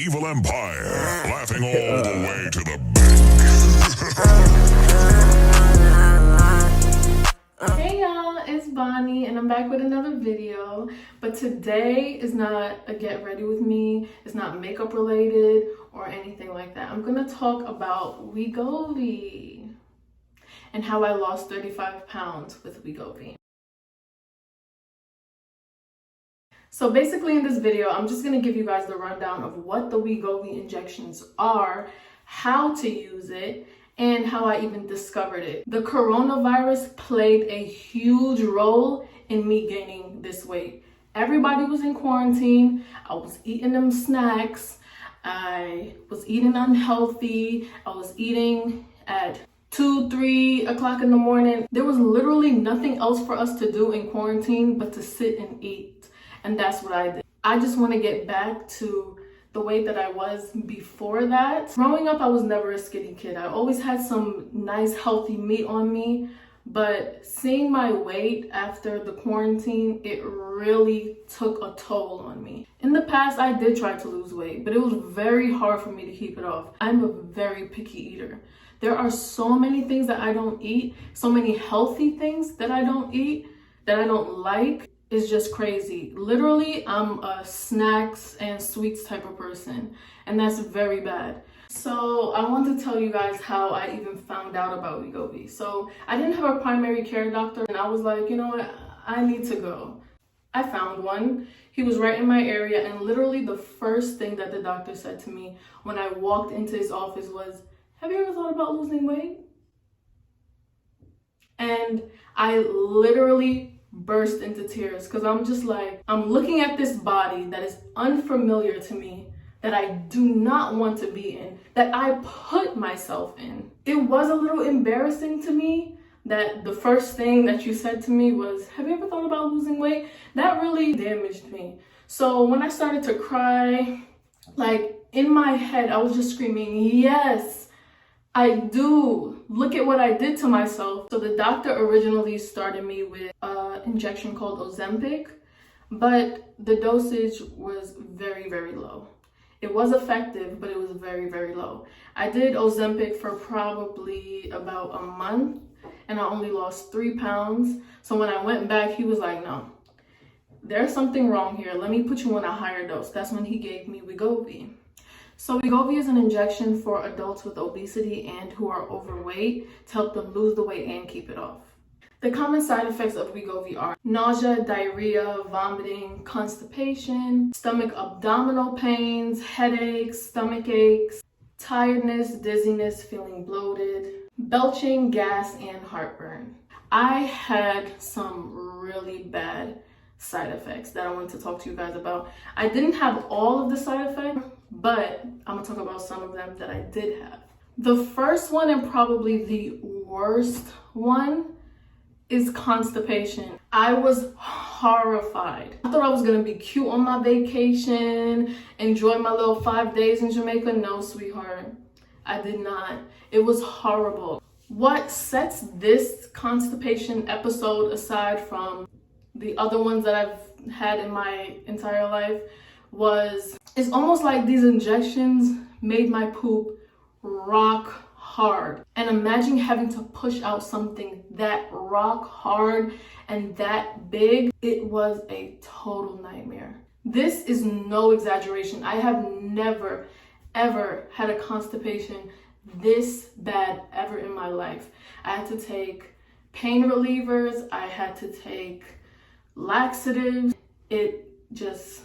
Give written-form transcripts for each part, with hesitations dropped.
Evil Empire, laughing all the way to the bank. Hey y'all, it's Bonnie and I'm back with another video. But today is not a get ready with me, it's not makeup related or anything like that. I'm gonna talk about Wegovy and how I lost 35 pounds with Wegovy. So basically in this video, I'm just gonna give you guys the rundown of what the Wegovy injections are, how to use it, and how I even discovered it. The coronavirus played a huge role in me gaining this weight. Everybody was in quarantine. I was eating them snacks. I was eating unhealthy. I was eating at 2-3 o'clock in the morning. There was literally nothing else for us to do in quarantine but to sit and eat. And that's what I did. I just want to get back to the weight that I was before that. Growing up, I was never a skinny kid. I always had some nice healthy meat on me, but seeing my weight after the quarantine, it really took a toll on me. In the past, I did try to lose weight, but it was very hard for me to keep it off. I'm a very picky eater. There are so many things that I don't eat, so many healthy things that I don't eat, that I don't like. It's just crazy. Literally, I'm a snacks and sweets type of person, and that's very bad. So I want to tell you guys how I even found out about Wegovy. So I didn't have a primary care doctor, and I was like, you know what, I need to go. I found one. He was right in my area, and literally the first thing that the doctor said to me when I walked into his office was, have you ever thought about losing weight? And I literally burst into tears because I'm just like, I'm looking at this body that is unfamiliar to me, that I do not want to be in, that I put myself in. It was a little embarrassing to me that the first thing that you said to me was, have you ever thought about losing weight? That really damaged me. So when I started to cry, like in my head, I was just screaming, yes, I do. Look at what I did to myself. So the doctor originally started me with an injection called Ozempic, but the dosage was very, very low. It was effective, but it was very, very low. I did Ozempic for probably about a month, and I only lost 3 pounds. So when I went back, he was like, no, there's something wrong here. Let me put you on a higher dose. That's when he gave me Wegovy. So Wegovy is an injection for adults with obesity and who are overweight to help them lose the weight and keep it off. The common side effects of Wegovy are nausea, diarrhea, vomiting, constipation, stomach abdominal pains, headaches, stomach aches, tiredness, dizziness, feeling bloated, belching, gas, and heartburn. I had some really bad side effects that I wanted to talk to you guys about. I didn't have all of the side effects, but I'm gonna talk about some of them that I did have. The first one, and probably the worst one, is constipation. I was horrified. I thought I was gonna be cute on my vacation, enjoy my little 5 days in Jamaica. No, sweetheart, I did not. It was horrible. What sets this constipation episode aside from the other ones that I've had in my entire life was, it's almost like these injections made my poop rock hard. And imagine having to push out something that rock hard and that big. It was a total nightmare. This is no exaggeration. I have never, ever had a constipation this bad ever in my life. I had to take pain relievers. I had to take laxatives. It just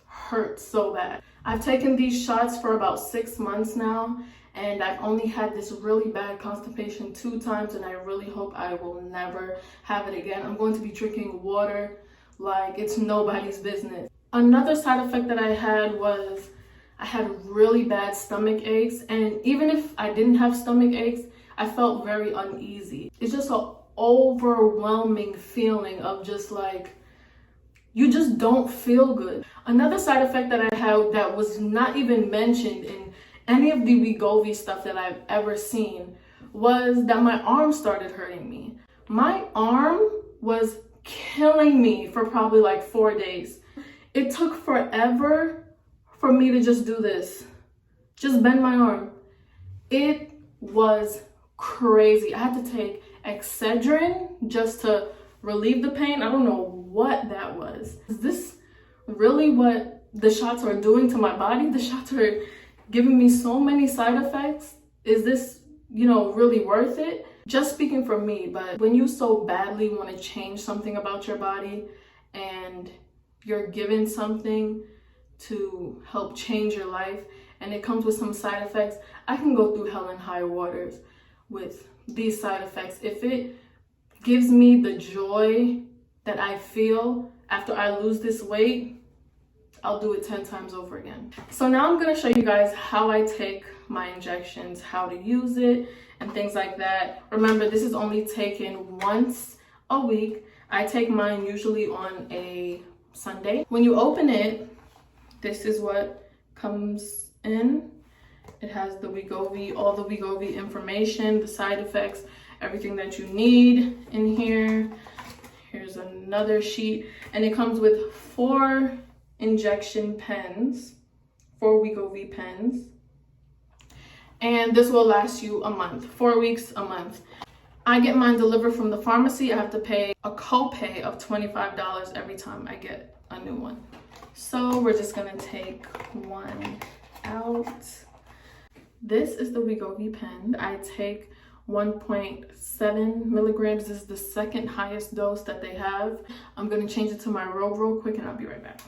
hurt so bad. I've taken these shots for about 6 months now, and I've only had this really bad constipation 2 times, and I really hope I will never have it again. I'm going to be drinking water like it's nobody's business. Another side effect that I had was I had really bad stomach aches, and even if I didn't have stomach aches, I felt very uneasy. It's just an overwhelming feeling of just like, you just don't feel good. Another side effect that I had that was not even mentioned in any of the Wegovy stuff that I've ever seen was that my arm started hurting me. My arm was killing me for probably like 4 days. It took forever for me to just do this, just bend my arm. It was crazy. I had to take Excedrin just to relieve the pain. I don't know what that was. Is this really what the shots are doing to my body? The shots are giving me so many side effects. Is this, really worth it? Just speaking for me, but when you so badly want to change something about your body and you're given something to help change your life and it comes with some side effects, I can go through hell and high waters with these side effects. If it gives me the joy that I feel after I lose this weight, I'll do it 10 times over again. So now I'm gonna show you guys how I take my injections, how to use it, and things like that. Remember, this is only taken once a week. I take mine usually on a Sunday. When you open it, this is what comes in. It has the Wegovy, all the Wegovy information, the side effects, everything that you need in here. Here's another sheet, and it comes with 4 injection pens, 4 Wegovy pens, and this will last you a month, 4 weeks, a month. I get mine delivered from the pharmacy. I have to pay a copay of $25 every time I get a new one. So we're just gonna take one out. This is the Wegovy pen. I take 1.7 milligrams. This is the second highest dose that they have. I'm gonna change it to my robe real quick and I'll be right back.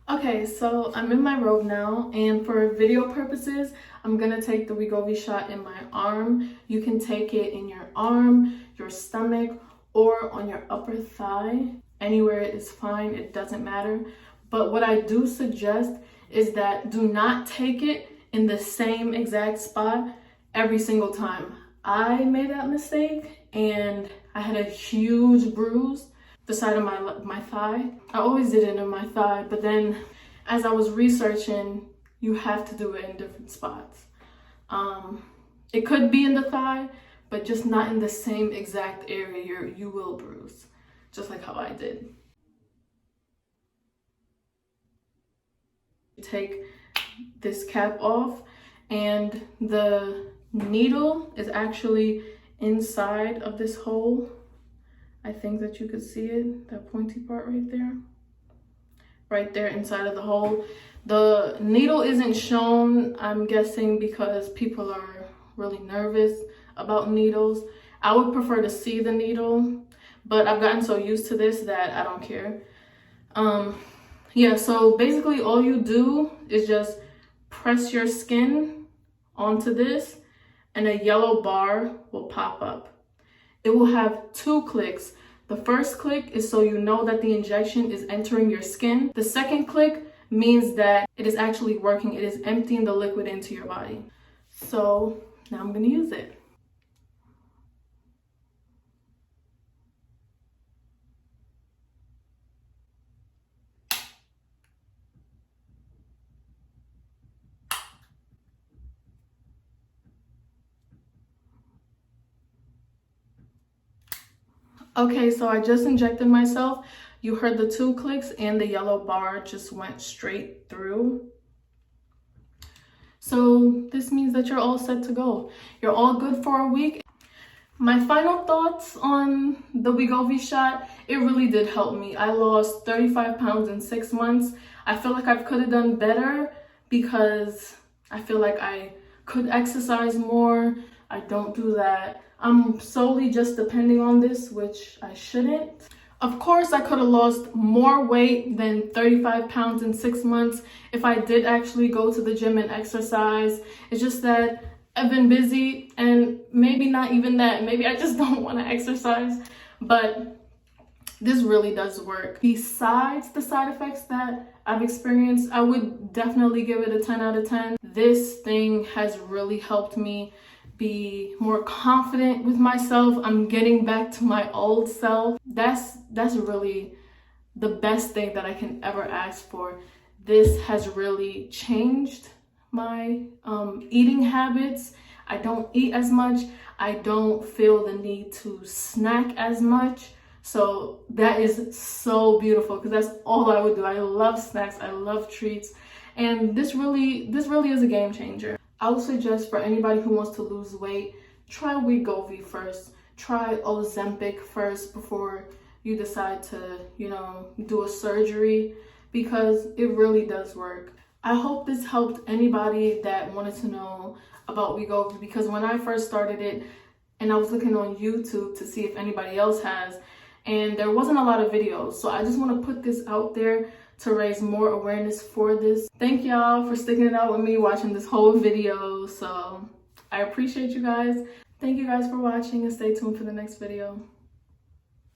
Okay, so I'm in my robe now, and for video purposes, I'm gonna take the Wegovy shot in my arm. You can take it in your arm, your stomach, or on your upper thigh. Anywhere is fine, it doesn't matter. But what I do suggest is that do not take it in the same exact spot every single time. I made that mistake and I had a huge bruise the side of my thigh. I always did it in my thigh, but then as I was researching, you have to do it in different spots. It could be in the thigh, but just not in the same exact area. You will bruise, just like how I did. Take this cap off, and the needle is actually inside of this hole. I think that you could see it, that pointy part right there inside of the hole. The needle isn't shown, I'm guessing because people are really nervous about needles. I would prefer to see the needle, but I've gotten so used to this that I don't care. Yeah, so basically all you do is just press your skin onto this and a yellow bar will pop up. It will have 2 clicks. The first click is so you know that the injection is entering your skin. The second click means that it is actually working. It is emptying the liquid into your body. So now I'm gonna use it. Okay, so I just injected myself. You heard the 2 clicks and the yellow bar just went straight through. So this means that you're all set to go. You're all good for a week. My final thoughts on the Wegovy shot, it really did help me. I lost 35 pounds in 6 months. I feel like I could have done better because I feel like I could exercise more. I don't do that. I'm solely just depending on this, which I shouldn't. Of course, I could have lost more weight than 35 pounds in 6 months if I did actually go to the gym and exercise. It's just that I've been busy, and maybe not even that. Maybe I just don't want to exercise, but this really does work. Besides the side effects that I've experienced, I would definitely give it a 10 out of 10. This thing has really helped me be more confident with myself. I'm getting back to my old self. That's really the best thing that I can ever ask for. This has really changed my eating habits. I don't eat as much. I don't feel the need to snack as much. So that is so beautiful because that's all I would do. I love snacks, I love treats, and this really is a game changer. I would suggest for anybody who wants to lose weight, try Wegovy first. Try Ozempic first before you decide to, do a surgery, because it really does work. I hope this helped anybody that wanted to know about Wegovy, because when I first started it and I was looking on YouTube to see if anybody else has, and there wasn't a lot of videos. So I just want to put this out there to raise more awareness for this. Thank y'all for sticking it out with me watching this whole video. So I appreciate you guys. Thank you guys for watching, and stay tuned for the next video.